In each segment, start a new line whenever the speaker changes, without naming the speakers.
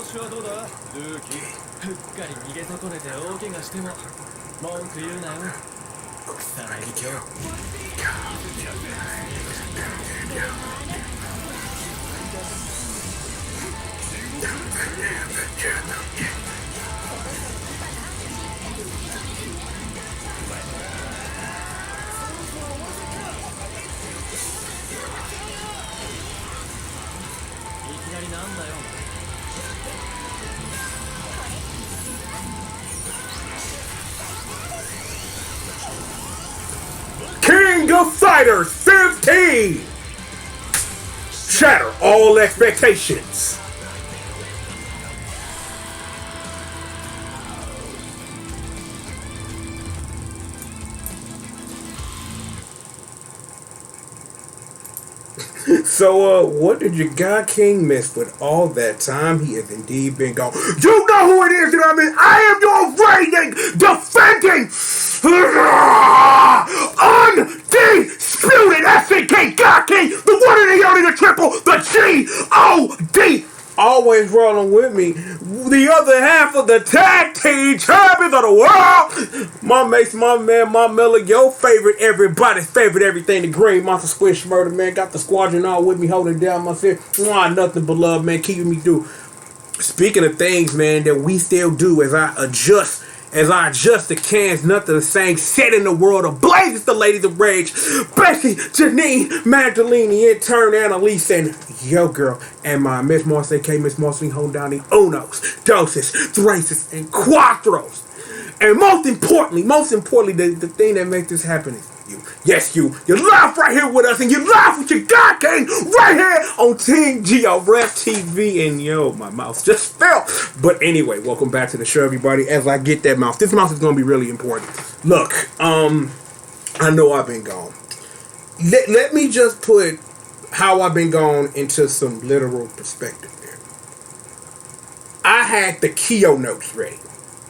子はどうだルーキー。ふっかり逃げ損ねて大怪我しても文句言うなよ草薙京。いきなりなんだよ。
King of Fighters 15! Shatter all expectations. So, what did your guy King miss with all that time? He has indeed been gone. You know who it is that I mean? I am your reigning, defending, undisputed SNK God King, the one and the only, the triple, the G.O.D. Always rolling with me, the other half of the tag team champions of the world. My mates, my man, my Miller, your favorite, everybody's favorite, everything. The Green Monster Squish Murder, man. Got the squadron all with me, holding down my fist. Nothing but love, man, keeping me through. Speaking of things, man, that we still do as I adjust the cans, nothing the same. Set in the world ablaze, it's the ladies of rage. Bessie, Janine, Magdalene, intern, Annalise, and yo girl, and my Miss Moss, aka Miss Moss, we hold down the unos, doses, thraces, and quattros. And most importantly, the thing that makes this happen is you. Yes, you. You're live right here with us, and you're live with your God King right here on Team G.O.D TV. And yo, my mouth just fell. But anyway, welcome back to the show, everybody. As I get that mouth, this mouth is going to be really important. Look, I know I've been gone. Let me just put how I've been gone into some literal perspective there. I had the Kyo notes ready.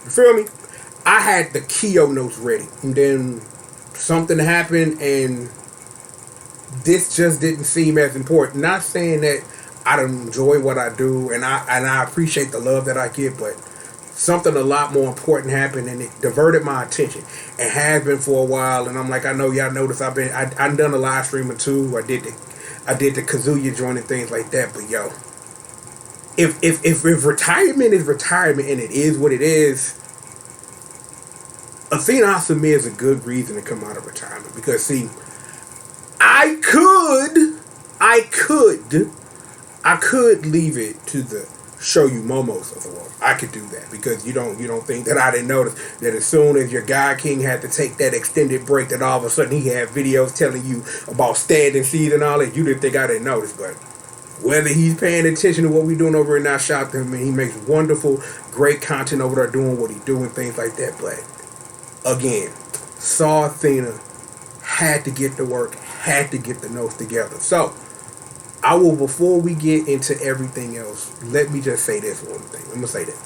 You feel me? I had the Kyo notes ready. And then something happened and this just didn't seem as important. Not saying that I don't enjoy what I do and I appreciate the love that I get, but something a lot more important happened and it diverted my attention. It has been for a while, and I'm like, I know y'all noticed I've done a live stream or two. I did the Kazuya joint and things like that, but yo, if retirement is retirement and it is what it is, Athena Asamiya is a good reason to come out of retirement. Because see, I could leave it to the show you momos of the world. I could do that because you don't think that I didn't notice that as soon as your guy King had to take that extended break, that all of a sudden he had videos telling you about standing seeds and all that. You didn't think I didn't notice, but whether he's paying attention to what we're doing over there, now shout to him, and he makes wonderful, great content over there doing what he's doing, things like that. But again, saw Athena, had to get to work, had to get the notes together. So, I will, before we get into everything else, let me just say this one thing. I'm going to say this.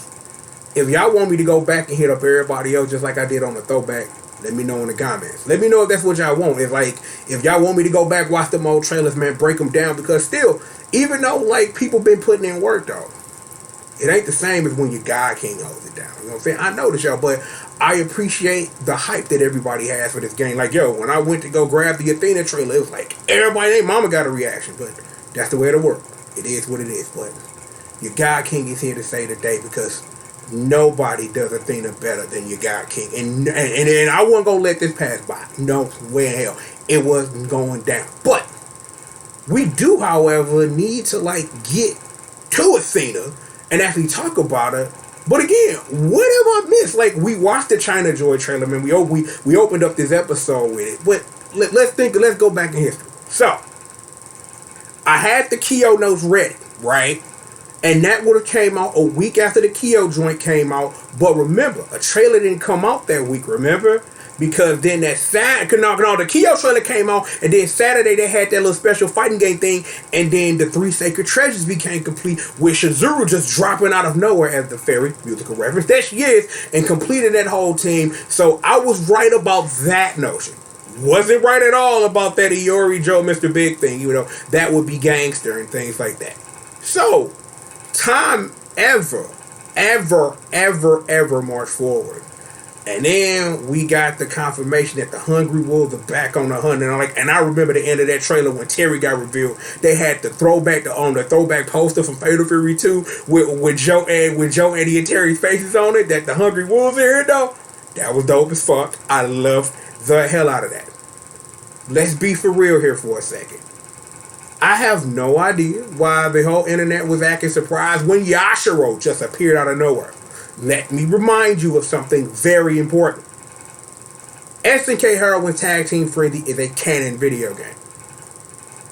If y'all want me to go back and hit up everybody else just like I did on the throwback, let me know in the comments. Let me know if that's what y'all want. If y'all want me to go back, watch them old trailers, man, break them down. Because still, even though, like, people been putting in work, though, it ain't the same as when your God King holds it down. You know what I'm saying? I know this, y'all, but I appreciate the hype that everybody has for this game. Like, yo, when I went to go grab the Athena trailer, it was like, everybody, their mama got a reaction. But that's the way of the world. It is what it is. But your God King is here to say today because nobody does Athena better than your God King. And I wasn't going to let this pass by. No way in hell. It wasn't going down. But we do, however, need to, like, get to Athena and actually talk about her. But again, what have I missed? Like, we watched the China Joy trailer, man. We opened up this episode with it. But let's go back in history. So, I had the Kyo notes ready, right? And that would have came out a week after the Kyo joint came out. But remember, a trailer didn't come out that week, remember? Because then that the Kyo trailer came out, and then Saturday they had that little special fighting game thing, and then the 3 Sacred Treasures became complete with Shizuru just dropping out of nowhere as the fairy musical reference that she is, and completed that whole team. So I was right about that notion. Wasn't right at all about that Iori Joe Mr. Big thing, that would be gangster and things like that. So time ever march forward. And then we got the confirmation that the Hungry Wolves are back on the hunt. And I remember the end of that trailer when Terry got revealed. They had the throwback poster from Fatal Fury 2 with Joe Eddie and Terry's faces on it. That the Hungry Wolves are here though. That was dope as fuck. I loved the hell out of that. Let's be for real here for a second. I have no idea why the whole internet was acting surprised when Yashiro just appeared out of nowhere. Let me remind you of something very important. SNK Heroin Tag Team Frenzy is a canon video game.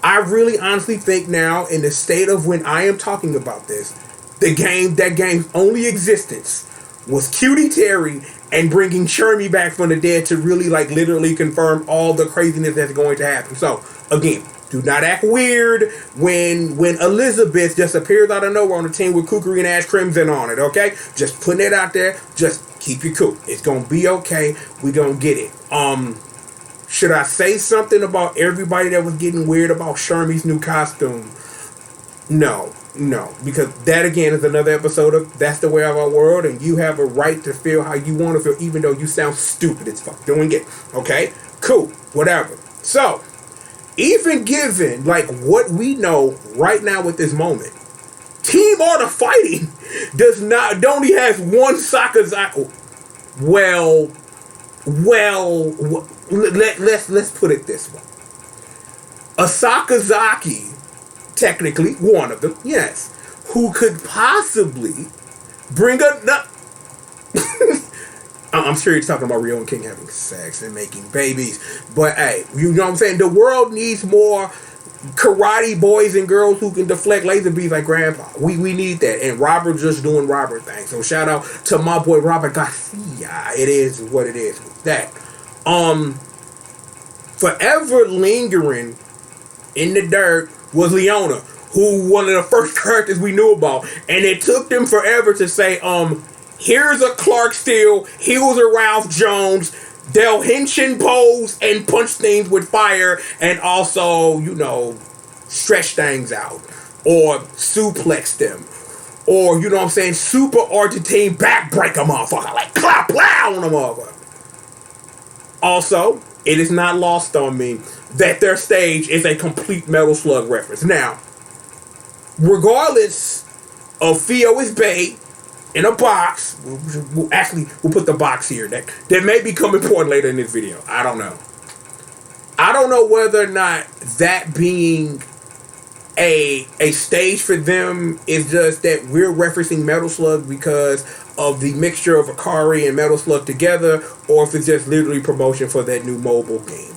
I really honestly think now, in the state of when I am talking about this, that game's only existence was Cutie Terry and bringing Shermie back from the dead to really literally confirm all the craziness that's going to happen. So, again, do not act weird when Elizabeth just appears out of nowhere on the team with Kukuri and Ash Crimson on it, okay? Just putting it out there. Just keep your cool. It's going to be okay. We going to get it. Should I say something about everybody that was getting weird about Shermie's new costume? No. Because that, again, is another episode of That's the Way of Our World, and you have a right to feel how you want to feel, even though you sound stupid as fuck doing it, okay? Cool. Whatever. So, even given what we know right now at this moment, Team Art of Fighting only has one Sakazaki. Let's put it this way. A Sakazaki, technically one of them, yes, who could possibly bring a I'm sure you're talking about Rio and King having sex and making babies. But, hey, you know what I'm saying? The world needs more karate boys and girls who can deflect laser beams like Grandpa. We need that. And Robert just doing Robert things. So, shout out to my boy Robert Garcia. It is what it is with that. Forever lingering in the dirt was Leona, who one of the first characters we knew about. And it took them forever to say, here's a Clark Steele, here's a Ralph Jones, they'll henshin pose and punch things with fire and also, stretch things out. Or suplex them. Or, you know what I'm saying, super Argentine backbreak a motherfucker. Like, clap, plow on a motherfucker. Also, it is not lost on me that their stage is a complete Metal Slug reference. Now, regardless of Theo is Bay, in a box, we'll put the box here. That may become important later in this video. I don't know. I don't know whether or not that being a stage for them is just that we're referencing Metal Slug because of the mixture of Akari and Metal Slug together, or if it's just literally promotion for that new mobile game.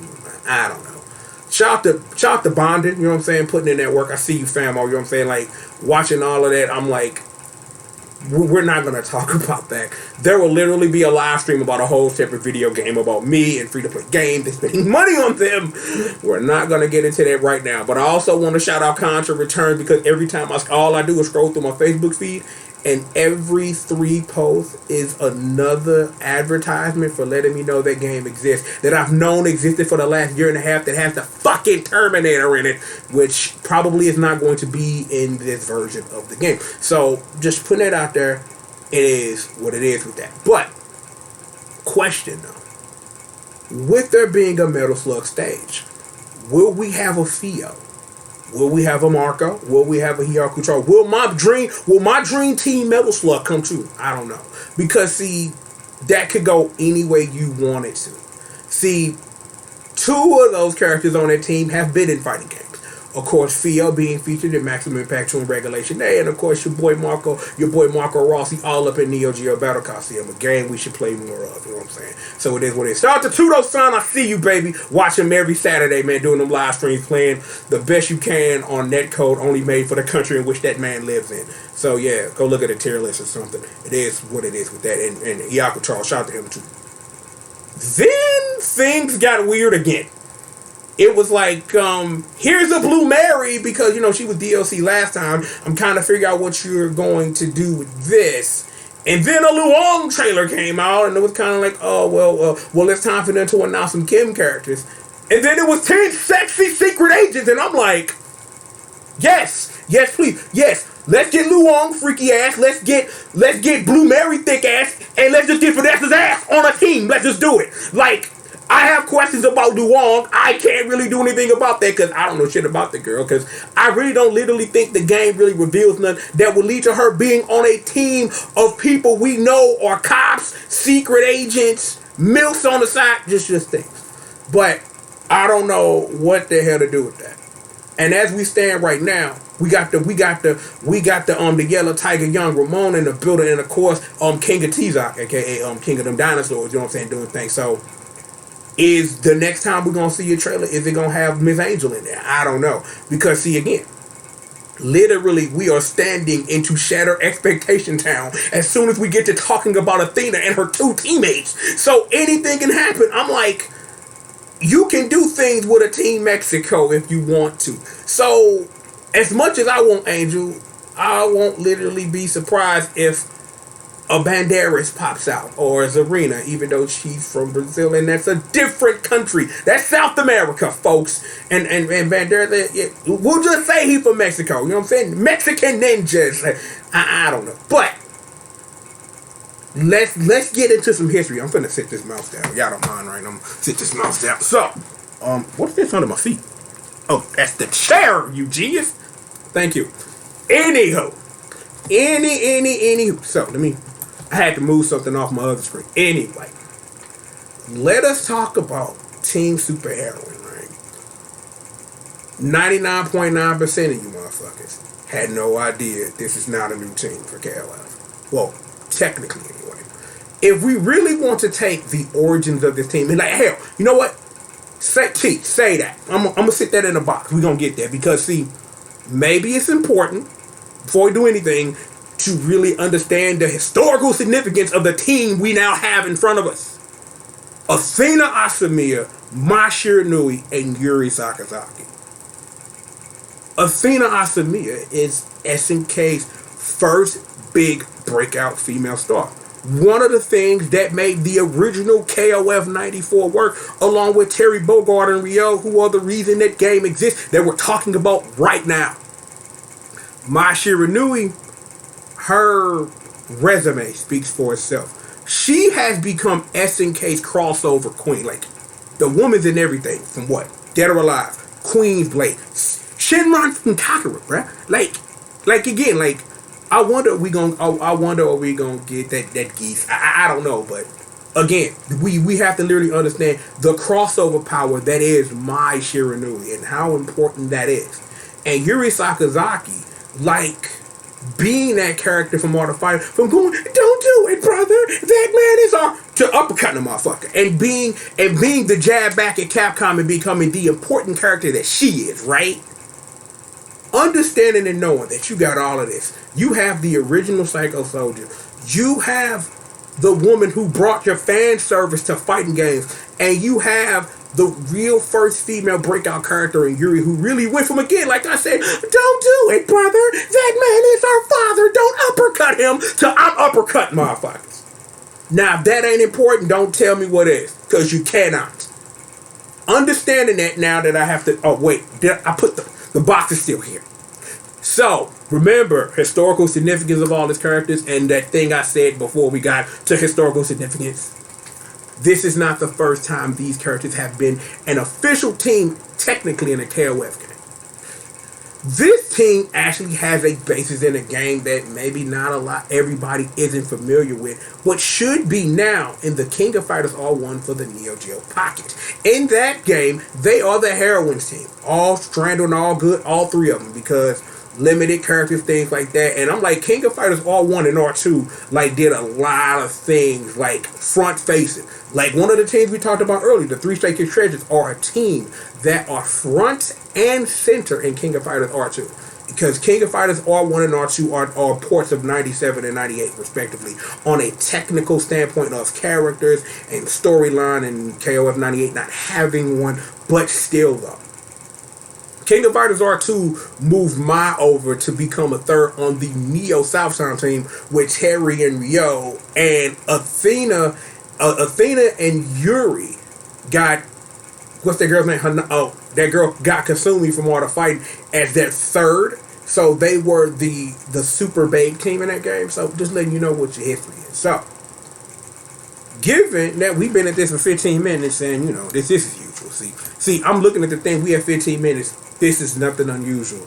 I don't know. Shout out to Bonded, you know what I'm saying? Putting in that work. I see you, famo, you know what I'm saying? Watching all of that, I'm like, we're not going to talk about that. There will literally be a live stream about a whole separate video game about me and free-to-play games and spending money on them. We're not going to get into that right now. But I also want to shout out Contra Returns because every time all I do is scroll through my Facebook feed and every 3 posts is another advertisement for letting me know that game exists, that I've known existed for the last year and a half, that has the fucking Terminator in it, which probably is not going to be in this version of the game. So, just putting it out there, it is what it is with that. But, question though, with there being a Metal Slug stage, will we have a Theo? Will we have a Marco? Will we have a Hyaku Char? Will my dream team Metal Slug come true? I don't know. Because, see, that could go any way you want it to. See, 2 of those characters on that team have been in fighting games. Of course, Theo being featured in Maximum Impact 2 and Regulation A, and of course your boy Marco Rossi, all up in Neo Geo Battle Coliseum, a game we should play more of, you know what I'm saying? So it is what it is. Shout out to Tudo-san, I see you, baby. Watch him every Saturday, man, doing them live streams, playing the best you can on netcode only made for the country in which that man lives in. So yeah, go look at the tier list or something. It is what it is with that, and Hyaku Charles, shout out to him too. Then things got weird again. It was like, here's a Blue Mary, because, she was DLC last time. I'm kind of figuring out what you're going to do with this. And then a Luong trailer came out, and it was kind of like, oh, well, it's time for them to announce some Kim characters. And then it was 10 sexy secret agents, and I'm like, Yes, please. Yes. Let's get Luong freaky ass. Let's get Blue Mary thick ass, and let's just get Vanessa's ass on a team. Let's just do it. Like, I have questions about Luong. I can't really do anything about that because I don't know shit about the girl. Because I really don't literally think the game really reveals nothing that will lead to her being on a team of people we know are cops, secret agents, milfs on the side, just things. But I don't know what the hell to do with that. And as we stand right now, we got the yellow tiger young Ramon in the building, and of course King of Tizok, aka King of them dinosaurs, you know what I'm saying, doing things. So is the next time we're gonna see a trailer, is it gonna have Miss Angel in there? I don't know. Because see, again, literally we are standing into Shatter Expectation Town as soon as we get to talking about Athena and her two teammates. So anything can happen. I'm like, you can do things with a Team Mexico if you want to. So, as much as I want Angel, I won't literally be surprised if a Banderas pops out, or a Zarina, even though she's from Brazil and that's a different country. That's South America, folks. And Banderas, we'll just say he's from Mexico. You know what I'm saying? Mexican ninjas. I don't know, but let's get into some history. I'm finna sit this mouse down. Y'all don't mind, right? I'm gonna sit this mouse down. So, what's this under my feet? Oh, that's the chair, you genius. Thank you. Anywho. So, I had to move something off my other screen. Anyway, let us talk about Team Superheroine, right? 99.9% of you motherfuckers had no idea this is not a new team for KLF. Well, technically anyway. If we really want to take the origins of this team, and like, hell, you know what? Say that. I'm gonna sit that in a box. We're gonna get there because see, maybe it's important before we do anything to really understand the historical significance of the team we now have in front of us. Athena Asamiya, Mai Shiranui, and Yuri Sakazaki. Athena Asamiya is SNK's first big breakout female star. One of the things that made the original KOF 94 work, along with Terry Bogard and Ryo, who are the reason that game exists, that we're talking about right now. Mai Shiranui, her resume speaks for itself. She has become SNK's crossover queen. Like, the woman's in everything from what? Dead or Alive, Queen's Blade, Shinron from Kakura, bruh. Like again, like, I wonder are we gonna get that geese. I don't know, but again, we have to literally understand the crossover power that is Mai Shiranui and how important that is. And Yuri Sakazaki, like, being that character from Art of Fire, from going, don't do it, brother, that man is our, to uppercutting a motherfucker, and being the jab back at Capcom and becoming the important character that she is, right? Understanding and knowing that you got all of this. You have the original Psycho Soldier. You have the woman who brought your fan service to fighting games. And you have the real first female breakout character in Yuri, who really went from, again, like I said, don't do it, brother. That man is our father. Don't uppercut him, to I'm uppercut motherfuckers. Now, if that ain't important, don't tell me what is. Because you cannot. Understanding that now that I have to... Oh, wait. I put the box is still here. So, remember, historical significance of all these characters, and that thing I said before we got to historical significance. This is not the first time these characters have been an official team, technically, in a KOF game. This team actually has a basis in a game that maybe not everybody isn't familiar with, but should be now in the King of Fighters R1 for the Neo Geo Pocket. In that game, they are the heroines team. All stranded and all good, all three of them, because limited characters, things like that. And I'm like, King of Fighters R1 and R2 like did a lot of things like front facing. Like one of the teams we talked about earlier, the Three Straight Kids Treasures, are a team that are front and center in King of Fighters R2. Because King of Fighters R1 and R2 are ports of 97 and 98 respectively on a technical standpoint of characters and storyline, and KOF 98 not having one, but still though. King of Fighters R2 moved Mai over to become a third on the Neo Southtown team with Terry and Ryo, and Athena and Yuri got what's that girl's name? That girl got Kasumi from all the fighting as their third. So they were the super babe team in that game. So just letting you know what your history is. So, given that we've been at this for 15 minutes and, you know, this is usual. See, I'm looking at the thing. We have 15 minutes. This is nothing unusual.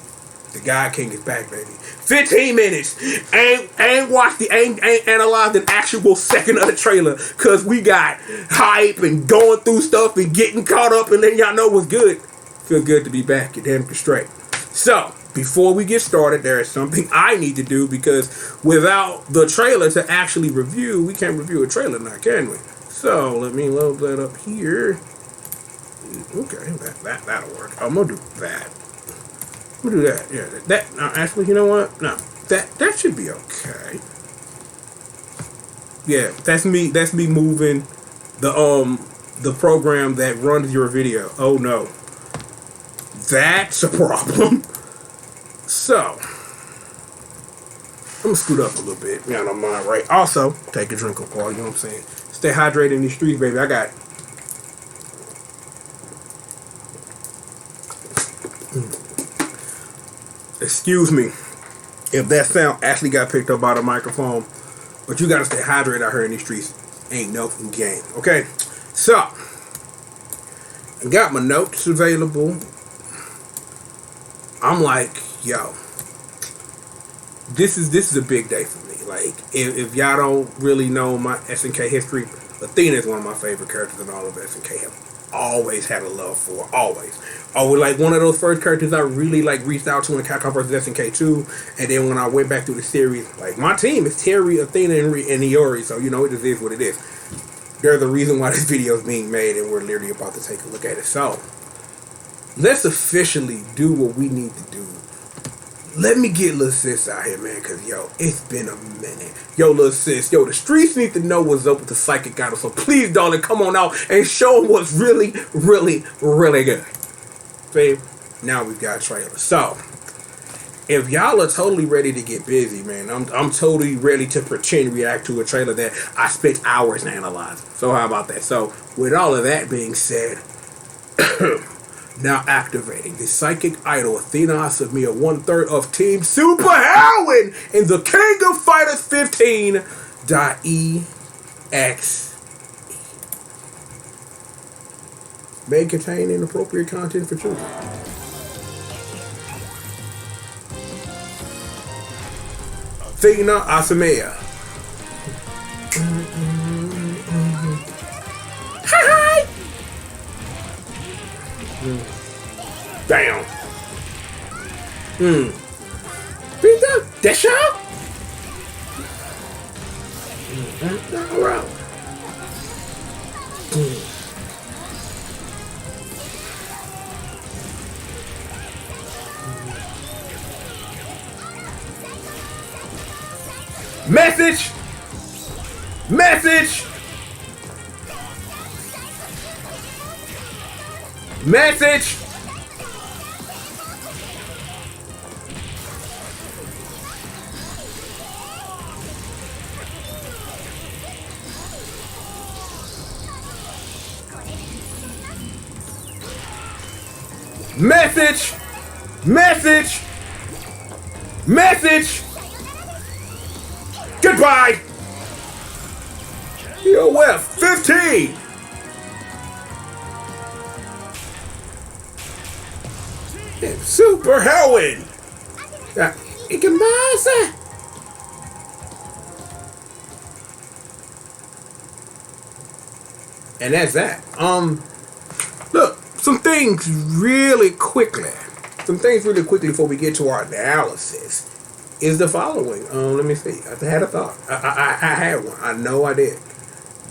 The God King is back, baby. 15 minutes. Ain't analyzed an actual second of the trailer because we got hype and going through stuff and getting caught up and letting y'all know what's good. Feel good to be back. You're damn straight. So, before we get started, there is something I need to do because without the trailer to actually review, we can't review a trailer now, can we? So, let me load that up here. Okay, that'll work. I'm gonna do that. I'm gonna do that. Yeah, that. Actually, you know what? No, that should be okay. Yeah, that's me. That's me moving the program that runs your video. Oh no, that's a problem. So, I'm gonna scoot up a little bit. Yeah, don't mind, right? Also, take a drink of water. You know what I'm saying? Stay hydrated in these streets, baby. I got. Excuse me if that sound actually got picked up by the microphone, but you gotta stay hydrated out here in these streets. Ain't no game, okay? So, I got my notes available. I'm like, yo, this is a big day for me. Like, if y'all don't really know my SNK history, Athena is one of my favorite characters in all of SNK. Have always had a love for, always. Like one of those first characters I really like reached out to in Capcom vs SNK 2, and then when I went back through the series, like my team is Terry, Athena, and Iori, so you know it just is what it is. There's a reason why this video is being made, and we're literally about to take a look at it. So, let's officially do what we need to do. Let me get little sis out here, man, because, yo, it's been a minute. Yo, little sis, yo, the streets need to know what's up with the Psychic Idol, so please, darling, come on out and show them what's really, really, really good. Babe, now we've got a trailer. So, if y'all are totally ready to get busy, man, I'm totally ready to pretend react to a trailer that I spent hours analyzing. So, how about that? So, with all of that being said, now activating the Psychic Idol Athena Asamiya, 1/3 of Team Super Heroine in the King of Fighters 15.exe. May contain inappropriate content for children. Athena Asamiya. Hi! Damn. Pizza? That shot? Alright. Message! Message! Message! Message! Message! Message! Goodbye! KOF 15! Super Heroine! Ikemasa! And that's that. Look, some things really quickly. Some things really quickly before we get to our analysis is the following. Let me see. I had a thought. I had one. I know I did.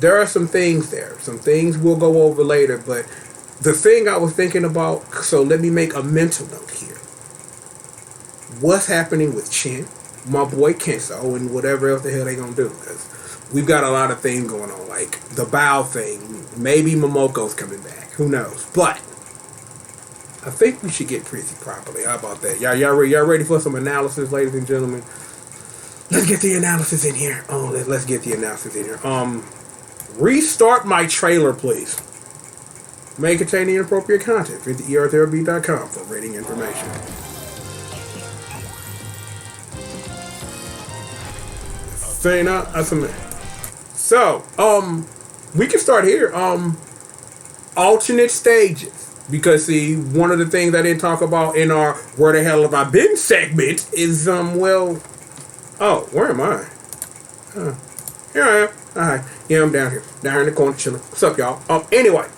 There are some things there. Some things we'll go over later, but the thing I was thinking about, so let me make a mental note here. What's happening with Chin, my boy Kenso, and whatever else the hell they gonna do? Because we've got a lot of things going on, like the Bow thing. Maybe Momoko's coming back. Who knows? But I think we should get pretty properly. How about that? Y'all ready for some analysis, ladies and gentlemen? Let's get the analysis in here. Let's get the analysis in here. Restart my trailer, please. may contain inappropriate content. Visit ertherapy.com for rating information. Athena, Asamiya. So, we can start here. Alternate stages. Because, see, one of the things I didn't talk about in our Where the Hell Have I Been segment is, oh, where am I? Here I am. Alright. Yeah, I'm down here. Down here in the corner chilling. What's up, y'all? Anyway.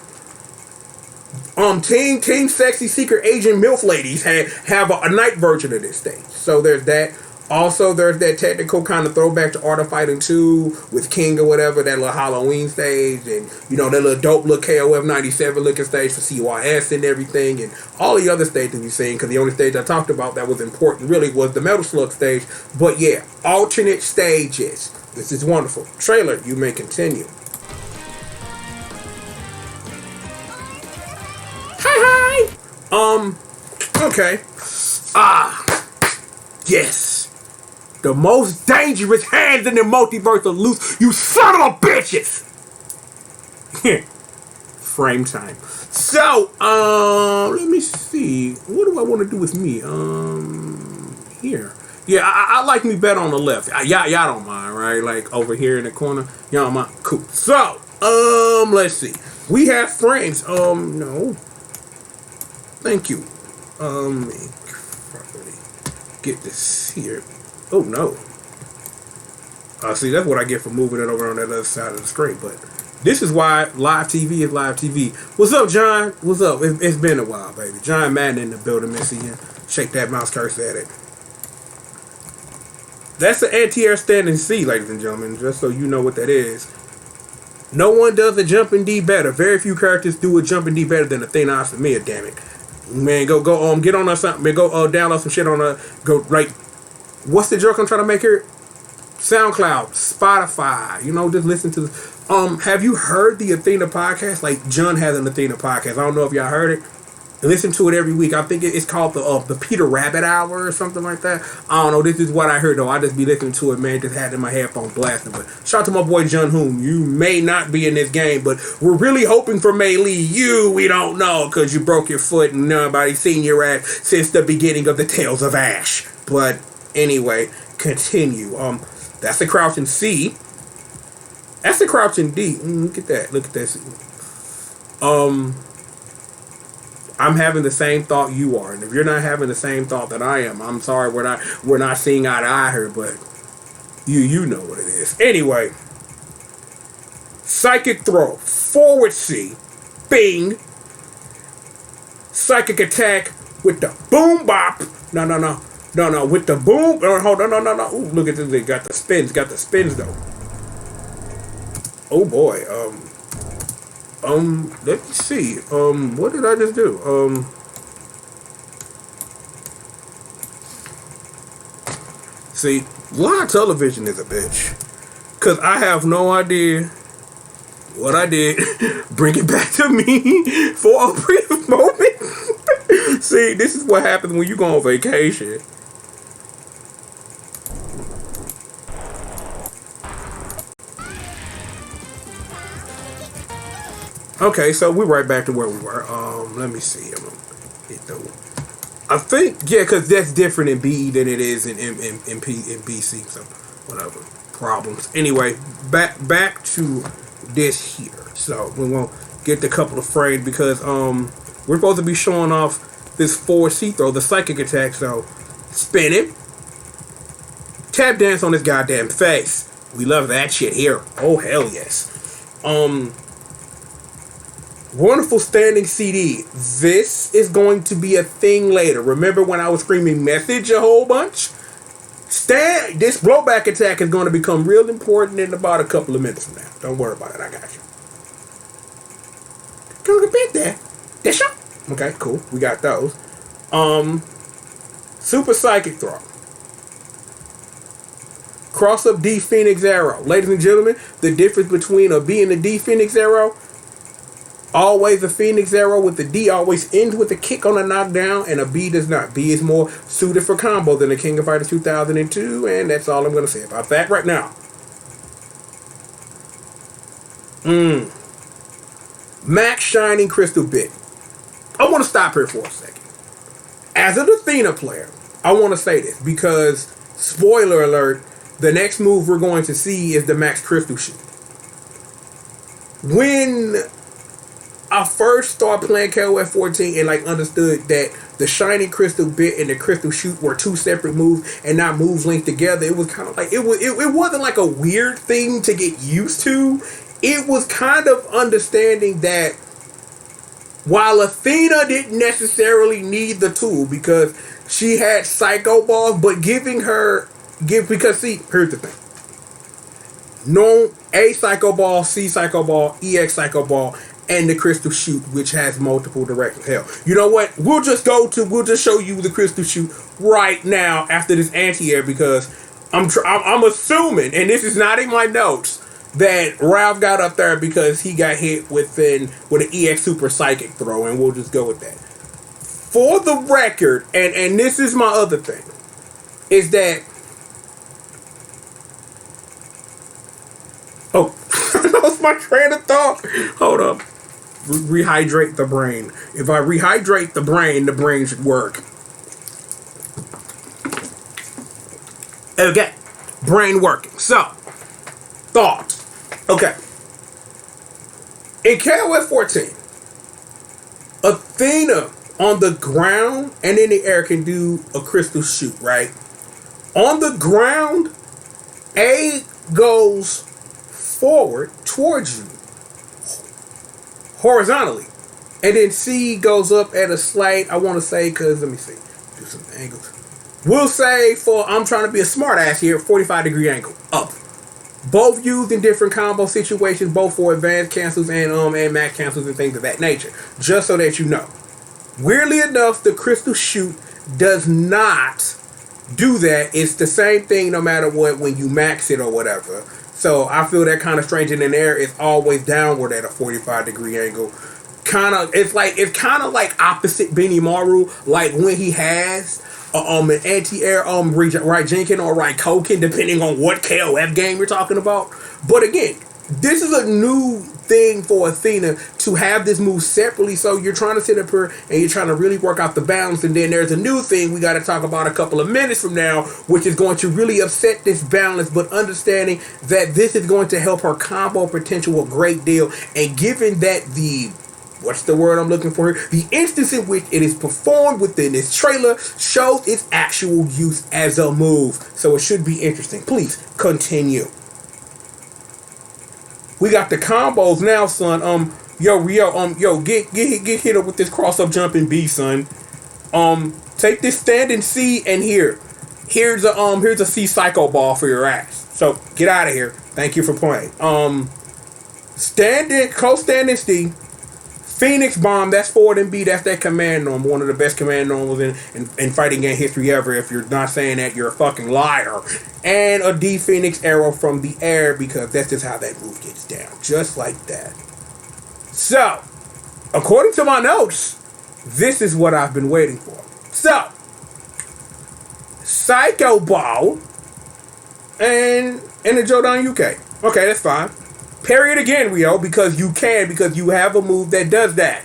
Team Sexy Secret Agent MILF Ladies have a night version of this stage. So there's that. Also, there's that technical kind of throwback to Art of Fighting 2 with King or whatever, that little Halloween stage, and, you know, that little dope little KOF 97 looking stage for CYS and everything, and all the other stages you've seen, because the only stage I talked about that was important really was the Metal Slug stage. But yeah, alternate stages. This is wonderful. Trailer, you may continue. Hi. Okay. Yes. The most dangerous hands in the multiverse are loose, you son of a bitches! Frame time. So, let me see. What do I want to do with me? Here. Yeah, I like me better on the left. Y'all don't mind, right? Like, over here in the corner. Y'all don't mind. Cool. So, let's see. We have frames. No. Thank you. Let me probably get this here. Oh no. See, that's what I get for moving it over on that other side of the screen. But this is why live TV is live TV. What's up, John? What's up? It's been a while, baby. John Madden in the building, Missy. Shake that mouse cursor at it. That's the anti-air standing C, ladies and gentlemen, just so you know what that is. No one does a jumping D better. Very few characters do a jumping D better than Athena Asamiya, damn it. Man, go get on us something. Man, go download some shit on go right. What's the joke I'm trying to make here? SoundCloud, Spotify, you know, just listen to have you heard the Athena podcast? Like, John has an Athena podcast. I don't know if y'all heard it. Listen to it every week. I think it's called the Peter Rabbit Hour or something like that. I don't know. This is what I heard, though. I just be listening to it, man. Just had it in my headphone blasting. But shout out to my boy Jun Hoon. You may not be in this game, but we're really hoping for Mei Lee. We don't know because you broke your foot and nobody's seen your ass since the beginning of the Tales of Ash. But anyway, continue. That's the crouching C. That's the crouching D. Look at that. Look at that. I'm having the same thought you are, and if you're not having the same thought that I am, I'm sorry we're not seeing eye to eye here, but you know what it is. Anyway, psychic throw, forward C, bing, psychic attack with the boom bop. No, with the boom. Hold on, no. Ooh, look at this. They got the spins though. Oh boy. Let me see. What did I just do? See, live television is a bitch. Cause I have no idea what I did. Bring it back to me for a brief moment. See, this is what happens when you go on vacation. Okay, so we're right back to where we were. Let me see. I think, yeah, because that's different in BE than it is in BC. So, whatever. Problems. Anyway, back to this here. So, we won't get the couple of frames because we're supposed to be showing off this forward C throw, the psychic attack. So, spin it. Tap dance on this goddamn face. We love that shit here. Oh, hell yes. Wonderful standing CD. This is going to be a thing later. Remember when I was screaming message a whole bunch? This blowback attack is going to become real important in about a couple of minutes from now. Don't worry about it. I got you. Go get bit there. That's up. Okay, cool. We got those. Super psychic throw. Cross up D Phoenix Arrow. Ladies and gentlemen, the difference between a B and a D Phoenix Arrow. Always a Phoenix Arrow with the D always ends with a kick on a knockdown, and a B does not. B is more suited for combo than the King of Fighters 2002, and that's all I'm going to say about that right now. Max Shining Crystal Bit. I want to stop here for a second. As an Athena player, I want to say this because, spoiler alert, the next move we're going to see is the Max Crystal Shoot. When I first started playing KOF 14 and like understood that the Shining Crystal Bit and the Crystal Shoot were two separate moves and not moves linked together, it was kind of like it wasn't like a weird thing to get used to. It was kind of understanding that while Athena didn't necessarily need the tool because she had Psycho Balls, but because see, here's the thing. No A Psycho Ball, C Psycho Ball, EX Psycho Ball, and the Crystal Shoot, which has multiple directions. Hell, you know what? We'll just show you the Crystal Shoot right now after this anti-air because I'm assuming, and this is not in my notes, that Ralph got up there because he got hit with an EX Super Psychic throw, and we'll just go with that. For the record, and this is my other thing, is that I lost my train of thought. Hold up. Rehydrate the brain. If I rehydrate the brain should work. Okay. Brain working. So, thought. Okay. In KOF 14, Athena on the ground and in the air can do a Crystal Shoot, right? On the ground, A goes forward towards you horizontally, and then C goes up at a slight, I want to say, because let me see, do some angles. We'll say, for I'm trying to be a smart ass here, 45-degree angle up. Both used in different combo situations, both for advanced cancels and max cancels and things of that nature. Just so that you know. Weirdly enough, the Crystal Shoot does not do that. It's the same thing no matter what when you max it or whatever. So I feel that kind of strange in the air. It's always downward at a 45-degree angle. It's kind of like opposite Benny Maru, like when he has an anti-air Raijinken or Raikoken, depending on what KOF game you're talking about. But again, this is a new thing for Athena to have this move separately. So you're trying to sit up here and you're trying to really work out the balance. And then there's a new thing we got to talk about a couple of minutes from now, which is going to really upset this balance. But understanding that this is going to help her combo potential a great deal. And given that what's the word I'm looking for here? The instance in which it is performed within this trailer shows its actual use as a move. So it should be interesting. Please continue. We got the combos now, son. Get hit up with this cross-up jumping B, son. Take this standing C and here's a C Psycho Ball for your ass. So get out of here. Thank you for playing. Co-standing C. Phoenix Bomb, that's forward and B, that's that command norm. One of the best command normals in fighting game history ever. If you're not saying that, you're a fucking liar. And a D Phoenix Arrow from the air, because that's just how that move gets down. Just like that. So, according to my notes, this is what I've been waiting for. So, Psycho Ball and a Jodan UK. Okay, that's fine. Parry it again, Rio, because you have a move that does that.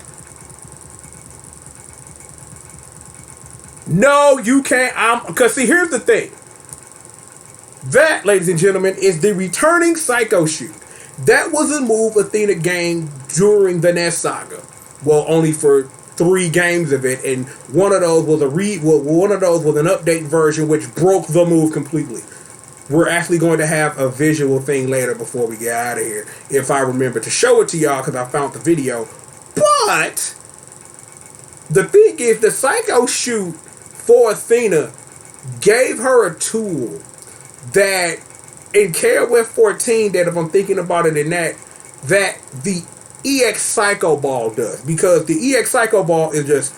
No, you can't. Because see, here's the thing. That, ladies and gentlemen, is the returning Psycho Shoot. That was a move Athena gained during the NES Saga. Well, only for 3 games of it, and one of those was an update version which broke the move completely. We're actually going to have a visual thing later before we get out of here, if I remember to show it to y'all, because I found the video. But the thing is, the Psycho Shoot for Athena gave her a tool that in KOF 14, that if I'm thinking about it in that the EX Psycho Ball does. Because the EX Psycho Ball is just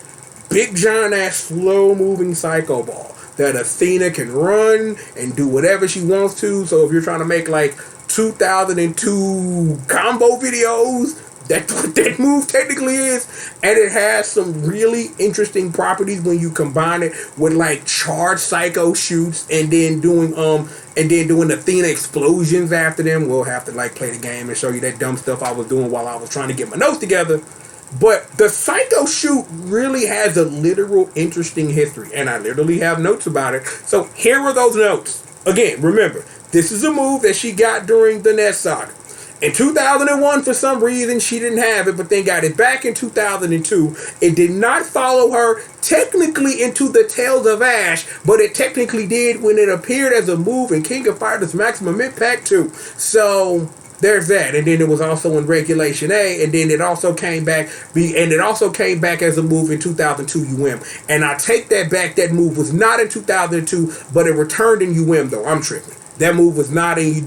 big, giant ass, slow moving Psycho Ball that Athena can run and do whatever she wants to. So if you're trying to make like 2002 combo videos, That's what that move technically is, and it has some really interesting properties when you combine it with like charged psycho shoots and then doing Athena explosions after them. We'll have to like play the game and show you that dumb stuff I was doing while I was trying to get my notes together. But the psycho shoot really has a literal interesting history, and I literally have notes about it. So here are those notes. Again, remember, this is a move that she got during the Nest Saga. In 2001, for some reason, she didn't have it, but then got it back in 2002. It did not follow her technically into the Tales of Ash, but it technically did when it appeared as a move in King of Fighters Maximum Impact 2. So there's that. And then it was also in Regulation A, and then it also came back as a move in 2002 UM. And I take that back. That move was not in 2002, but it returned in UM though. I'm tripping. That move was not an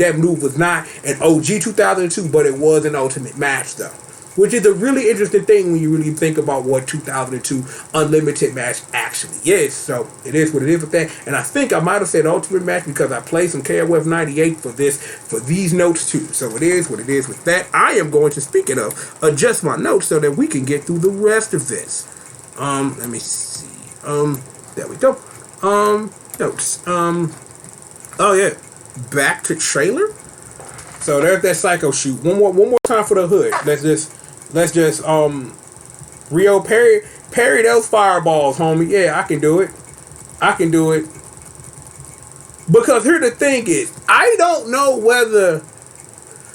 OG 2002, but it was an Ultimate Match though, which is a really interesting thing when you really think about what 2002 Unlimited Match actually is. So it is what it is with that. And I think I might have said Ultimate Match because I played some KOF 98 for these notes too. So it is what it is with that. I am going to, speaking of, adjust my notes so that we can get through the rest of this. Let me see. There we go. Notes. Oh yeah. Back to trailer. So there's that psycho shoot. One more time for the hood. Let's just Rio parry those fireballs, homie. Yeah, I can do it. Because here the thing is, I don't know whether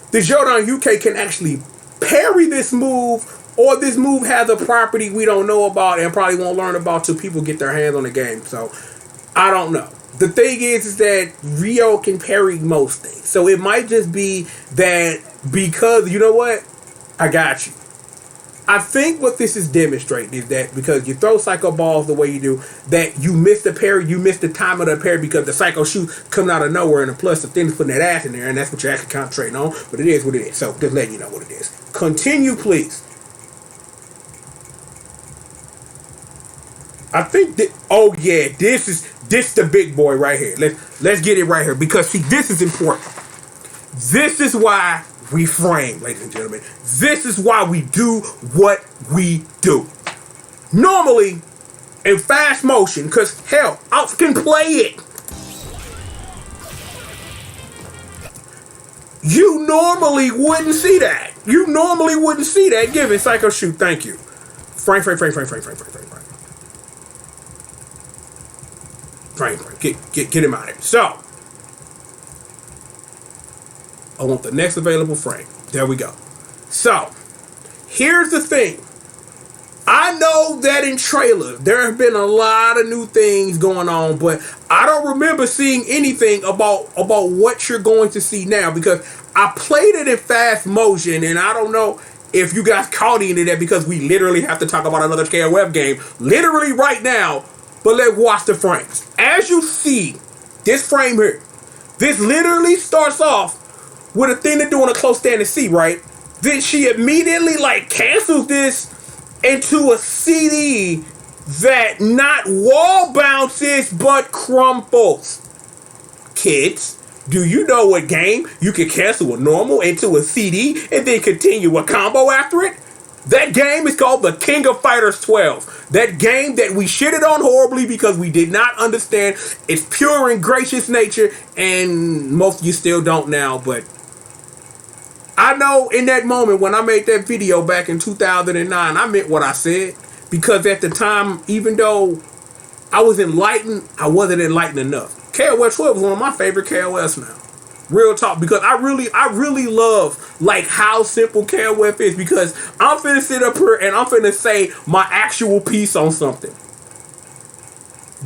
the Jodan UK can actually parry this move, or this move has a property we don't know about and probably won't learn about till people get their hands on the game. So I don't know. The thing is that Rio can parry most things. So it might just be that because, you know what? I got you. I think what this is demonstrating is that because you throw psycho balls the way you do, that you miss the parry, you miss the time of the parry because the psycho shoot coming out of nowhere, and plus the thing's putting that ass in there, and that's what you're actually concentrating on. But it is what it is. So just letting you know what it is. Continue, please. I think that, oh yeah, this is the big boy right here. Let's get it right here, because see, this is important. This is why we frame, ladies and gentlemen. This is why we do what we do. Normally, in fast motion, because hell, I can play it. You normally wouldn't see that. Give it psycho shoot. Thank you. Frame. Get him out of here. So, I want the next available frame. There we go. So, here's the thing. I know that in trailers, there have been a lot of new things going on, but I don't remember seeing anything about what you're going to see now, because I played it in fast motion, and I don't know if you guys caught into that, because we literally have to talk about another KOF game literally right now. But let's watch the frames. As you see, this frame here, this literally starts off with Athena doing a close stand to C, right? Then she immediately cancels this into a CD that not wall bounces but crumples. Kids, do you know what game you can cancel a normal into a CD and then continue a combo after it? That game is called the King of Fighters 12. That game that we shitted on horribly because we did not understand its pure and gracious nature, and most of you still don't now, but I know in that moment when I made that video back in 2009, I meant what I said, because at the time, even though I was enlightened, I wasn't enlightened enough. KOF 12 is one of my favorite KOFs now. Real talk, because I really love how simple KOF is, because I'm finna sit up here and I'm finna say my actual piece on something.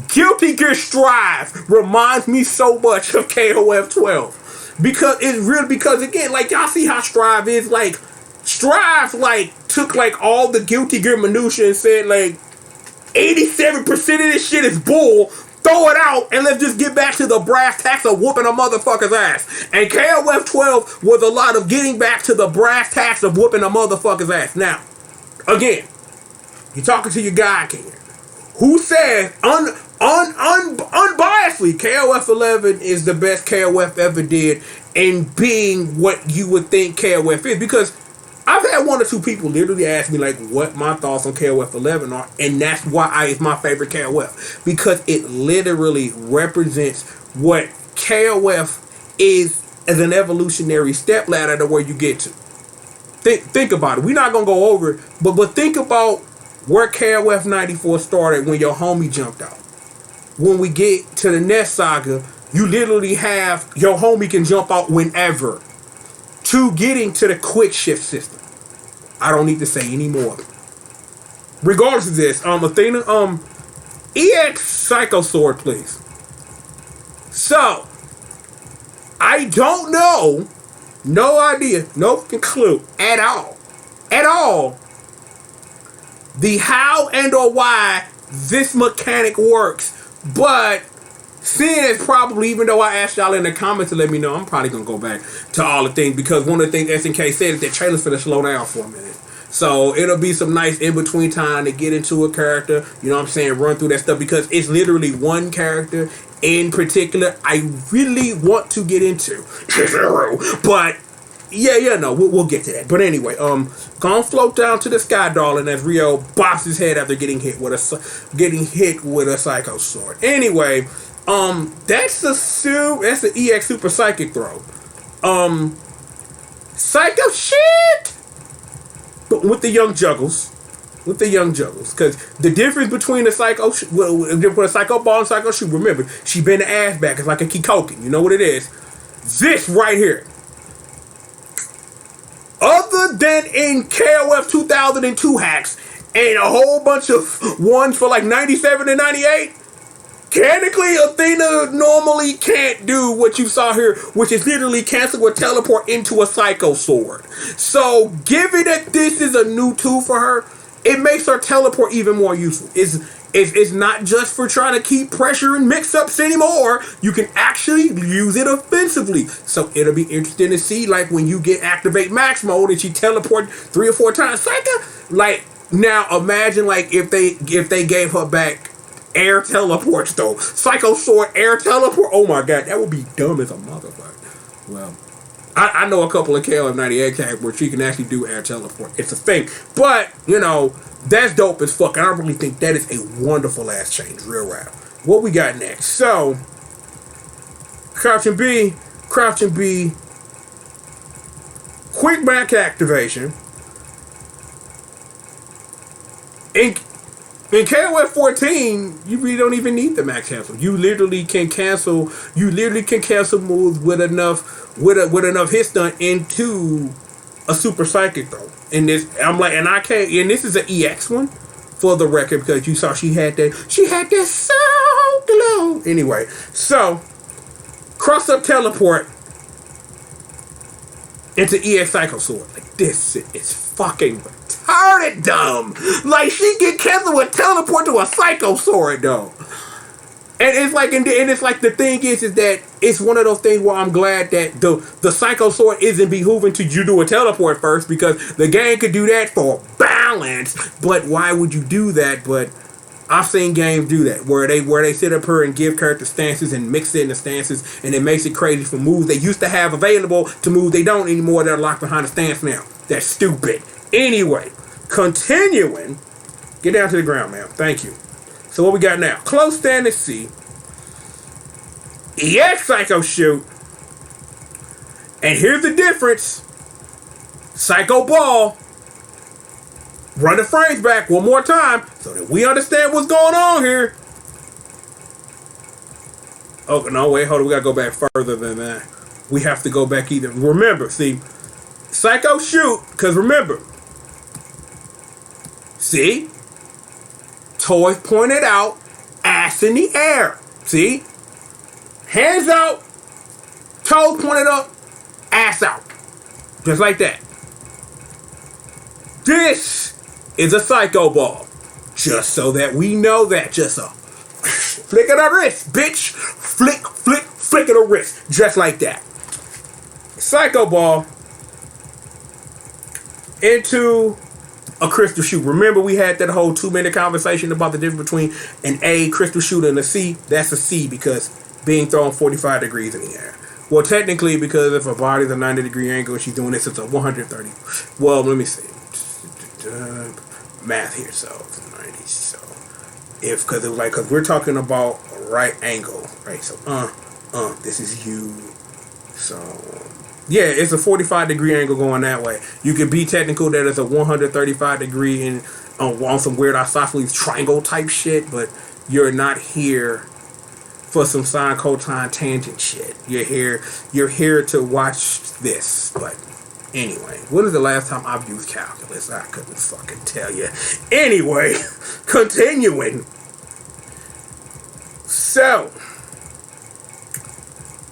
Guilty Gear Strive reminds me so much of KOF 12, because it's real, because again, y'all see how Strive is, Strive took all the Guilty Gear minutia and said 87% of this shit is bull. Throw it out and let's just get back to the brass tacks of whooping a motherfucker's ass. And KOF 12 was a lot of getting back to the brass tacks of whooping a motherfucker's ass. Now, again, you're talking to your guy here, who says unbiasedly KOF 11 is the best KOF ever did in being what you would think KOF is. Because I've had one or two people literally ask me like what my thoughts on KOF 11 are, and that's why it's my favorite KOF, because it literally represents what KOF is as an evolutionary step ladder to where you get to. Think about it. We're not gonna go over it, but think about where KOF 94 started when your homie jumped out. When we get to the next saga, you literally have your homie can jump out whenever. To getting to the quick shift system. I don't need to say any more. Regardless of this, Athena, EX Psycho Sword, please. So, I don't know, no idea, no clue at all, the how and or why this mechanic works, but seeing as probably, even though I asked y'all in the comments to let me know, I'm probably going to go back to all the things, because one of the things SNK said is that trailer's going to slow down for a minute. So it'll be some nice in-between time to get into a character, you know what I'm saying, run through that stuff, because it's literally one character in particular I really want to get into. But no, we'll get to that. But anyway, gonna float down to the sky, darling, as Rio bops his head after getting hit with a Psycho Sword. Anyway, that's the EX Super Psychic throw. Psycho shit! But with the young juggles. Because the difference between a Psycho Ball and Psycho Shoot, remember, she bend the ass back. It's like a Kikoken. You know what it is? This right here. Other than in KOF 2002 hacks and a whole bunch of ones for like 97 and 98, technically, Athena normally can't do what you saw here, which is literally cancel a teleport into a Psycho Sword. So, given that this is a new tool for her, it makes her teleport even more useful. It's not just for trying to keep pressure and mix-ups anymore. You can actually use it offensively. So, it'll be interesting to see, like, when you get activate max mode and she teleport 3 or 4 times. Psycho, like, now imagine, like, if they gave her back air teleports, though. Psycho Sword air teleport. Oh my god, that would be dumb as a motherfucker. Well, I know a couple of KOF 98 characters where she can actually do air teleport. It's a thing. But, you know, that's dope as fuck. I really think that is a wonderful ass change. Real rap. What we got next? So, Crouching B, quick back activation. In KOF 14, you really don't even need the max cancel. You literally can cancel moves with enough hit stun into a super psychic though. And this, this is an EX one for the record, because you saw she had that so glow. Anyway, so cross up teleport into EX Psycho Sword. Like, this shit is fucking retarded dumb. Like, she get canceled with teleport to a Psycho Sword though. And it's like, the thing is that it's one of those things where I'm glad that the Psycho Sword isn't behooving to you do a teleport first, because the game could do that for balance. But why would you do that? But I've seen games do that, where they sit up here and give character stances and mix it in the stances, and it makes it crazy for moves they used to have available to moves they don't anymore. They're locked behind a stance now. That's stupid. Anyway, continuing, get down to the ground, man. Thank you. So what we got now? Close stand to C. EX Psycho Shoot. And here's the difference. Psycho Ball. Run the frames back one more time so that we understand what's going on here. Oh, no, wait, hold on. We got to go back further than that. We have to go back either. Remember, see, Psycho Shoot, because remember, see, toys pointed out, ass in the air. See, hands out, toes pointed up, ass out. Just like that. This is a Psycho Ball. Just so that we know that. Just a flick of the wrist, bitch. Flick of the wrist. Just like that. Psycho Ball into a crystal shoot. Remember, we had that whole 2-minute conversation about the difference between an A crystal shoot and a C. That's a C because being thrown 45 degrees in the air. Well, technically, because if her body's a 90-degree angle, she's doing this, it's a 130. Well, let me see. Math here, so 90. So if because it was like because we're talking about a right angle, right? So this is you. So yeah, it's a 45-degree angle going that way. You could be technical that it's a 135-degree and on some weird isosceles triangle type shit, but you're not here for some sine cosine tangent shit. You're here to watch this. But anyway, when is the last time I've used calculus? I couldn't fucking tell you. Anyway, continuing. So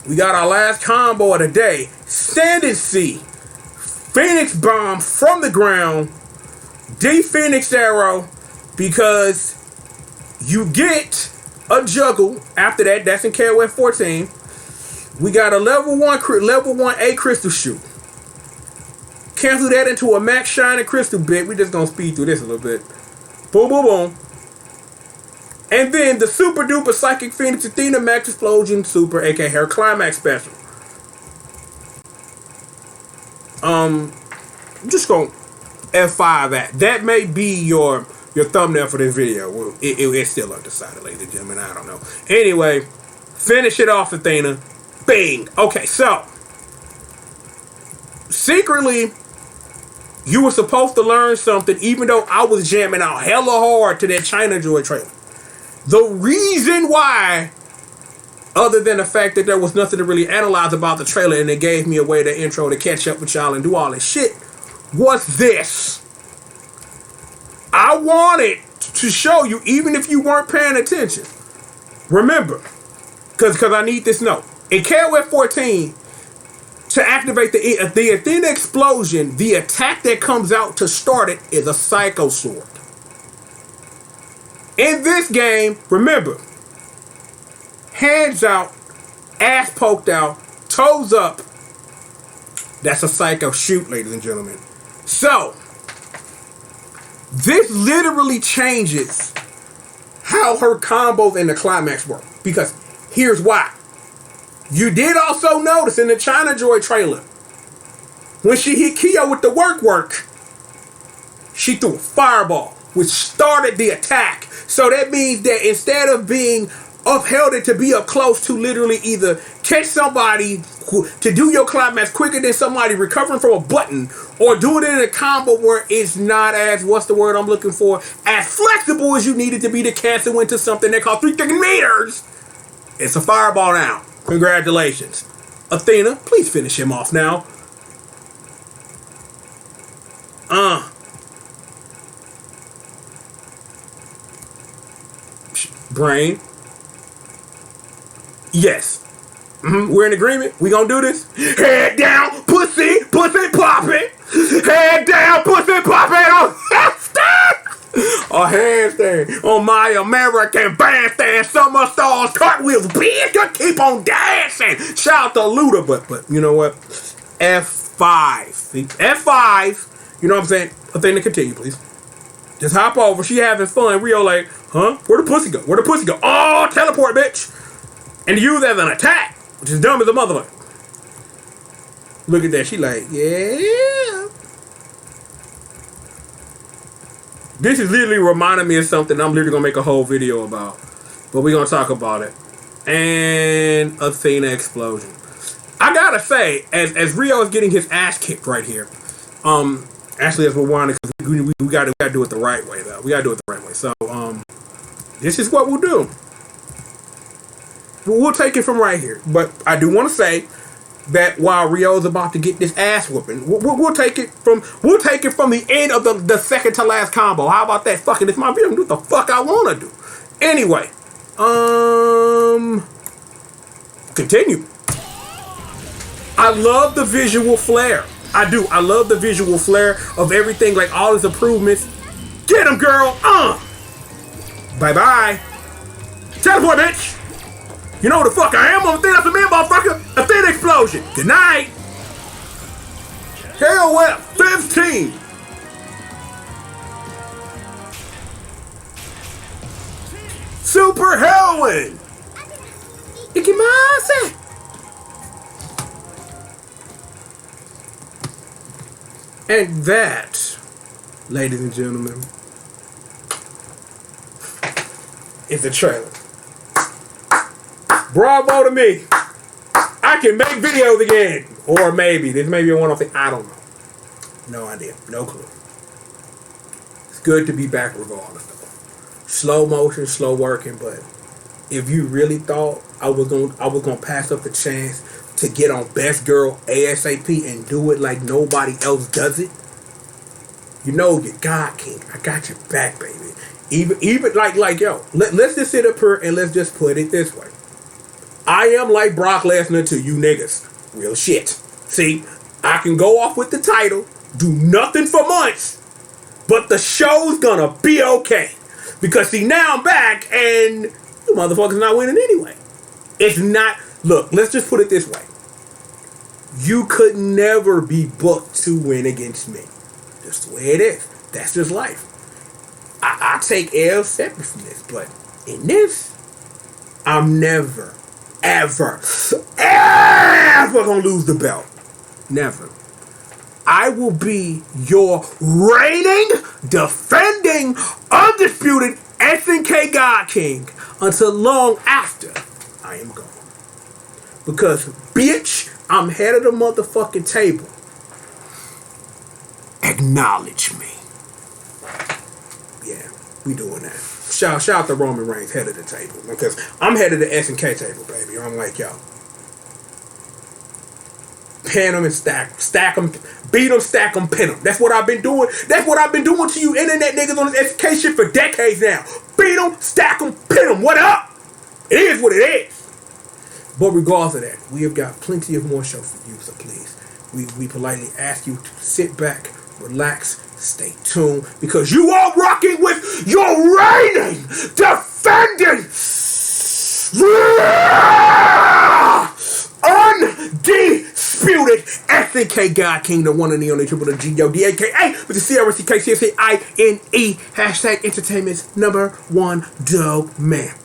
we got our last combo of the day. Standing C. Phoenix Bomb from the ground. D Phoenix Arrow. Because you get a juggle after that. That's in KOF 14. We got a level 1A crystal shoot. Cancel that into a max shining crystal bit. We just gonna speed through this a little bit. Boom, boom, boom. And then the super duper psychic Phoenix Athena max explosion super, aka her climax special. I'm just gonna F5 that. That may be your thumbnail for this video. Well, it's still undecided, ladies and gentlemen. I don't know. Anyway, finish it off, Athena. Bing. Okay, so secretly, you were supposed to learn something, even though I was jamming out hella hard to that China Joy trailer. The reason why, other than the fact that there was nothing to really analyze about the trailer and it gave me a way to intro to catch up with y'all and do all this shit, was this. I wanted to show you, even if you weren't paying attention. Remember, because I need this note. In KOF 14, to activate the Athena explosion, the attack that comes out to start it is a Psycho Sword. In this game, remember, hands out, ass poked out, toes up. That's a Psycho Shoot, ladies and gentlemen. So, this literally changes how her combos and the climax work. Because here's why. You did also notice in the China Joy trailer, when she hit Kyo with the work, she threw a fireball, which started the attack. So that means that instead of being upheld to be up close to literally either catch somebody to do your climax quicker than somebody recovering from a button, or do it in a combo where it's not as, what's the word I'm looking for, as flexible as you need it to be to cancel into something they call 3 meters. It's a fireball now. Congratulations. Athena, please finish him off now. Brain. Yes. We're in agreement. We gonna do this. Head down, pussy popping. Head down, pussy popping on a handstand on my American bandstand. Summer stars, cartwheels, bitch. Just keep on dancing. Shout out to Luda, but you know what? F5. See? F5. You know what I'm saying? Athena, continue, please. Just hop over. She having fun. Rio like, huh? Where'd the pussy go? Where'd the pussy go? Oh, teleport, bitch. And use as an attack, which is dumb as a motherfucker. Look at that. She like, yeah. This is literally reminding me of something I'm literally going to make a whole video about. But we're going to talk about it. And Athena explosion. I got to say, as Rio is getting his ass kicked right here, actually, as we're winding, because we got to do it the right way, though. We got to do it the right way. So, this is what we'll do. We'll take it from right here. But I do want to say that while Rio's about to get this ass whooping, we'll take it from the end of the second to last combo. How about that? Fuck it, it's my video. Do what the fuck I want to do. Anyway, continue. I love the visual flair. I do. I love the visual flair of everything, like all his improvements. Get him, girl. Bye-bye. Teleport, bitch. You know who the fuck I am? I'm Athena, Asamiya, motherfucker. Athena explosion. Good night. KOF 15. Super heroine. Ikimase. And that, ladies and gentlemen, is the trailer. Bravo to me. I can make videos again. Or maybe. This may be a one-off thing. I don't know. No idea. No clue. It's good to be back regardless, though. Slow motion, slow working, but if you really thought I was gonna pass up the chance to get on Best Girl ASAP and do it like nobody else does it, you know you're God King. I got your back, baby. Even like yo, let's just sit up here and let's just put it this way. I am like Brock Lesnar to you niggas. Real shit. See, I can go off with the title, do nothing for months, but the show's gonna be okay. Because see, now I'm back and you motherfuckers not winning anyway. It's not, look, let's just put it this way. You could never be booked to win against me. Just the way it is. That's just life. I take L separate from this, but in this, I'm never, ever gonna lose the belt. Never. I will be your reigning, defending, undisputed SNK God King until long after I am gone. Because, bitch, I'm head of the motherfucking table. Acknowledge me. Yeah, we doing that. Shout out to Roman Reigns, head of the table. Because I'm head of the SNK table, baby. I'm like, yo. Pin them and stack them, beat them, stack them, pin them. That's what I've been doing. That's what I've been doing to you internet niggas on this SK shit for decades now. Beat them, stack them, pin them. What up? It is what it is. But regardless of that, we have got plenty of more show for you, so please, we politely ask you to sit back, relax, stay tuned, because you are rocking with your reigning, defending, undisputed SNK God King, the one and the only triple the G.O.D, aka with the CRSCKCSCINE hashtag entertainment's #1 dope man.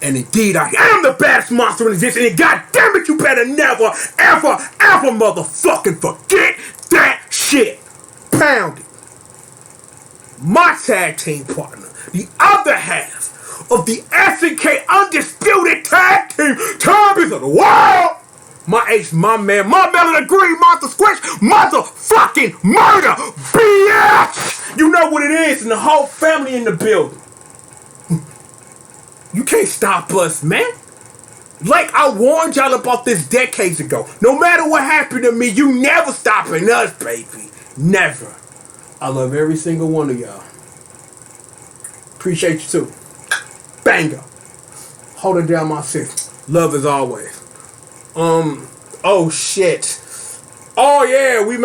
And indeed, I am the baddest monster in existence, and god damn it, you better never, ever, ever motherfucking forget that shit. Pound it. My tag team partner, the other half of the SNK Undisputed Tag Team Champions of the World, my ace, my man, my melon of green, monster squish, motherfucking murder, bitch! You know what it is, and the whole family in the building. You can't stop us, man. Like I warned y'all about this decades ago. No matter what happened to me, you never stopping us, baby. Never. I love every single one of y'all. Appreciate you too. Banger. Holding down my sis. Love as always. Oh shit. Oh yeah, we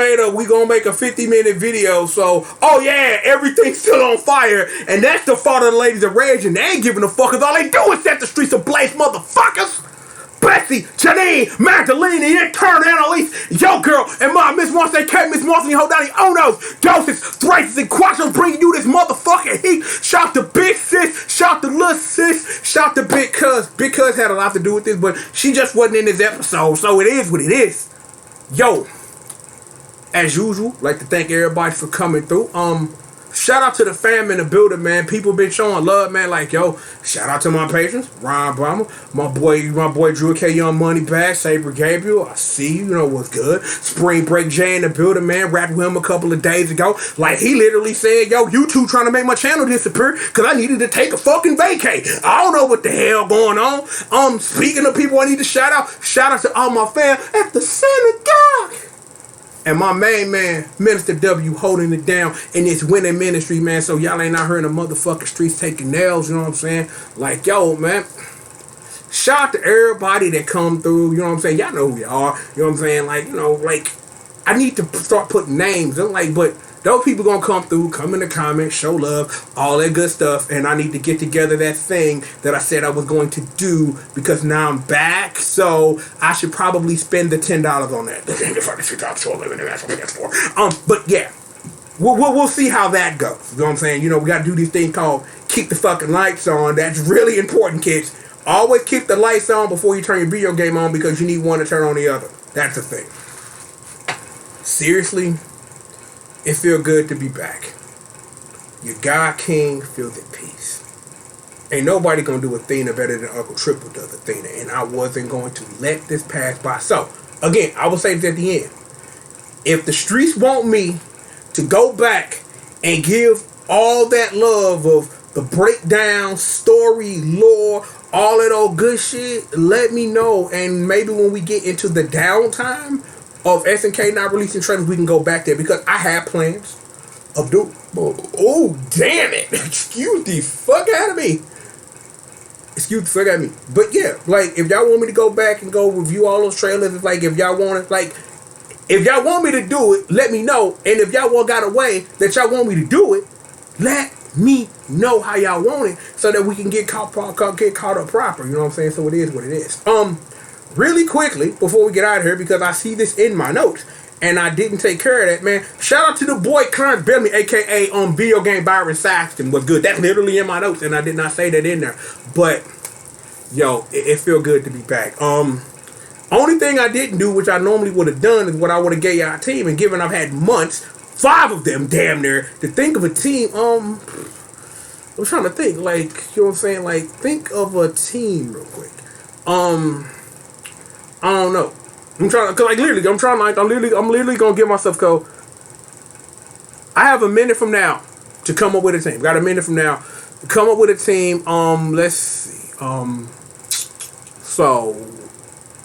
gonna make a 50-minute video, so oh yeah, everything's still on fire, and that's the fault of the ladies of Rage, and they ain't giving a fuck, cause all they do is set the streets ablaze, motherfuckers! Betsy, Janine, Magdalene, the intern, Annalise, yo girl, and my Miss Monster, Miss Monster, hold down the Onos, doses, thrices, and quattros bringing you this motherfucking heat. Shout to big sis, shout to little sis, shout to big cuz. Big cuz had a lot to do with this, but she just wasn't in this episode, so it is what it is. Yo. As usual, like to thank everybody for coming through. Shout out to the fam in the building, man. People been showing love, man. Like, yo, shout out to my patrons, Ron Brahma, my boy Drew K Young Money Bag, Saber Gabriel. I see you, know what's good. Spring Break Jay in the building, man. Rapped with him a couple of days ago. Like, he literally said, yo, you two trying to make my channel disappear because I needed to take a fucking vacay. I don't know what the hell going on. Speaking of people I need to shout out to all my fam at the synagogue. And my main man, Minister W, holding it down in this winning ministry, man. So y'all ain't out here in the motherfucking streets taking nails, you know what I'm saying? Like, yo, man. Shout out to everybody that come through, you know what I'm saying? Y'all know who you are, you know what I'm saying? Like, you know, like, I need to start putting names. I'm like, but those people gonna come through, come in the comments, show love, all that good stuff. And I need to get together that thing that I said I was going to do because now I'm back. So I should probably spend the $10 on that. But yeah, we'll see how that goes. You know what I'm saying? You know, we gotta do this thing called keep the fucking lights on. That's really important, kids. Always keep the lights on before you turn your video game on because you need one to turn on the other. That's the thing. Seriously, it feels good to be back. Your God King feels at peace. Ain't nobody gonna do Athena better than Uncle Triple does Athena, and I wasn't going to let this pass by. So, again, I will say this at the end. If the streets want me to go back and give all that love of the breakdown, story, lore, all that old good shit, let me know. And maybe when we get into the downtime of SNK not releasing trailers, we can go back there because I have plans of doing. Oh, damn it. Excuse the fuck out of me. Excuse the fuck out of me. But yeah, like, if y'all want me to go back and go review all those trailers, it's like, if y'all want to, like, if y'all want me to do it, let me know. And if y'all got a way that y'all want me to do it, let me know how y'all want it so that we can get caught up proper. You know what I'm saying? So it is what it is. Really quickly, before we get out of here, because I see this in my notes, and I didn't take care of that, man. Shout out to the boy Clarence Bellamy, a.k.a. Video Game Byron Saxton. Was good. That's literally in my notes, and I did not say that in there. But, yo, it feel good to be back. Only thing I didn't do, which I normally would have done, is what I would have gave y'all a team. And given I've had months, 5 of them, damn near, to think of a team, I'm trying to think, like, you know what I'm saying? Like, think of a team real quick. I don't know. I'm literally gonna give myself go. I have a minute from now to come up with a team. Got a minute from now to come up with a team. Let's see. So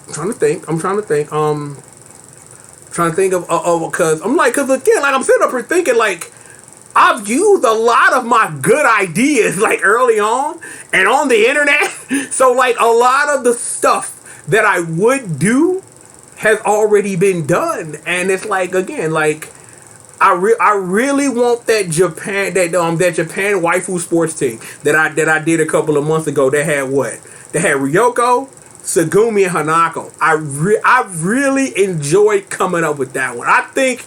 I'm trying to think of because again, like, I'm sitting up here thinking, like, I've used a lot of my good ideas, like, early on and on the internet. So, like, a lot of the stuff that I would do has already been done. And it's like, again, like, I really want that Japan waifu sports team that I did a couple of months ago. That had Ryoko, Sagumi, and Hanako. I really enjoyed coming up with that one. I think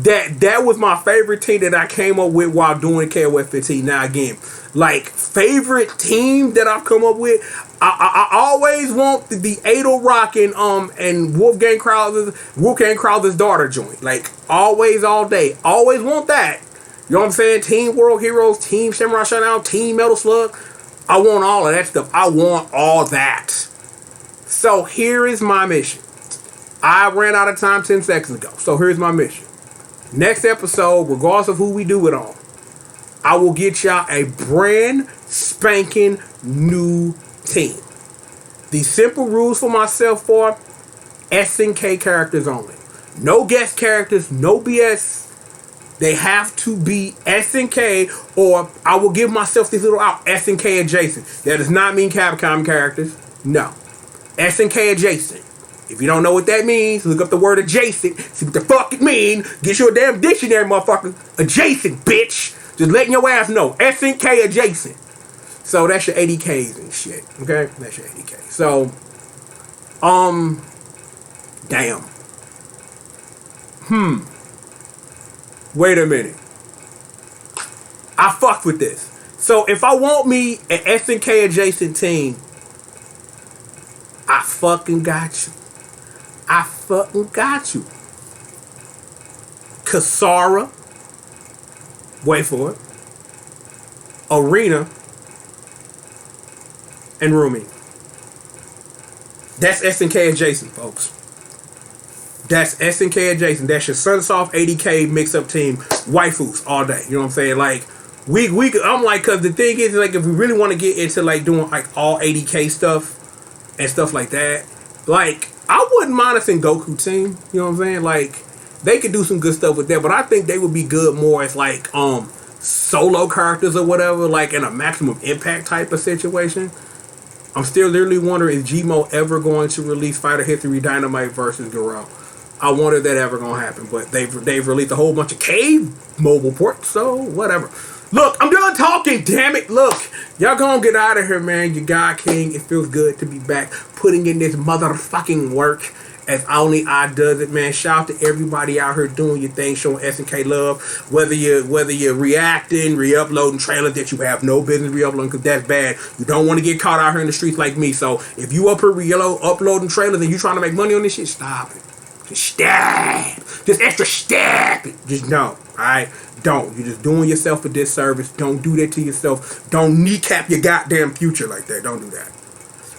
that was my favorite team that I came up with while doing KOF 15. Now, again, like, favorite team that I've come up with, I always want the Ado Rock and Wolfgang Krauser's daughter joint. Like, always, all day. Always want that. You know what I'm saying? Team World Heroes, Team Samurai Shodown, Team Metal Slug. I want all of that stuff. I want all that. So here is my mission. I ran out of time 10 seconds ago. So here's my mission. Next episode, regardless of who we do it on, I will get y'all a brand spanking new team. The simple rules for myself are SNK characters only. No guest characters, no BS. They have to be SNK, or I will give myself this little out, SNK adjacent. That does not mean Capcom characters. No. SNK adjacent. If you don't know what that means, look up the word adjacent. See what the fuck it mean. Get you a damn dictionary, motherfucker. Adjacent, bitch. Just letting your ass know. SNK adjacent. So that's your 80Ks and shit. Okay? That's your 80K. So, damn. Wait a minute. I fucked with this. So if I want me an SNK adjacent team, I fucking got you. I fucking got you. Kasara. Wait for it. Arena. And Rumi. That's SNK adjacent, folks. That's SNK adjacent. That's your Sunsoft 80K mix-up team. Waifus all day. You know what I'm saying? Like, I'm like, because the thing is, like, if we really want to get into, like, doing, like, all 80K stuff and stuff like that, like, I wouldn't mind a Sengoku team. You know what I'm saying? Like, they could do some good stuff with that, but I think they would be good more as, like, solo characters or whatever, like, in a maximum impact type of situation. I'm still literally wondering, is Gmo ever going to release Fighter History Dynamite versus Garo? I wonder if that ever gonna happen, but they've released a whole bunch of cave mobile ports, so whatever. Look, I'm done talking, damn it. Look, y'all gonna get out of here, man. You God King, it feels good to be back, putting in this motherfucking work. as only I does it, man. Shout out to everybody out here doing your thing, showing SNK love. Whether you're reacting, re-uploading trailers that you have no business re-uploading, because that's bad. You don't want to get caught out here in the streets like me. So if you up here uploading trailers and you trying to make money on this shit, stop it. Just stab. Just extra stab it. Just don't. Alright? Don't. You're just doing yourself a disservice. Don't do that to yourself. Don't kneecap your goddamn future like that. Don't do that.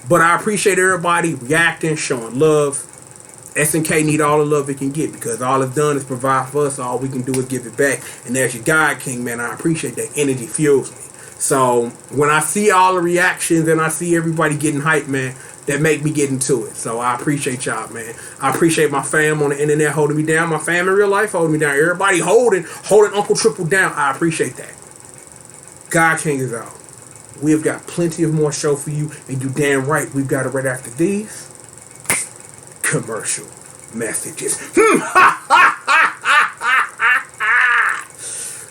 But I appreciate everybody reacting, showing love. SNK need all the love it can get, because all it's done is provide for us. All we can do is give it back. And as your God King, man, I appreciate that. Energy fuels me. So when I see all the reactions and I see everybody getting hyped, man, that make me get into it. So I appreciate y'all, man. I appreciate my fam on the internet holding me down. My fam in real life holding me down. Everybody holding Uncle Triple down. I appreciate that. God King is out. We have got plenty of more show for you, and you damn right we've got it right after these commercial messages.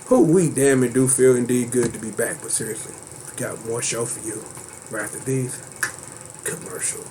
We damn it do feel indeed good to be back, but seriously, we got more show for you right after these commercial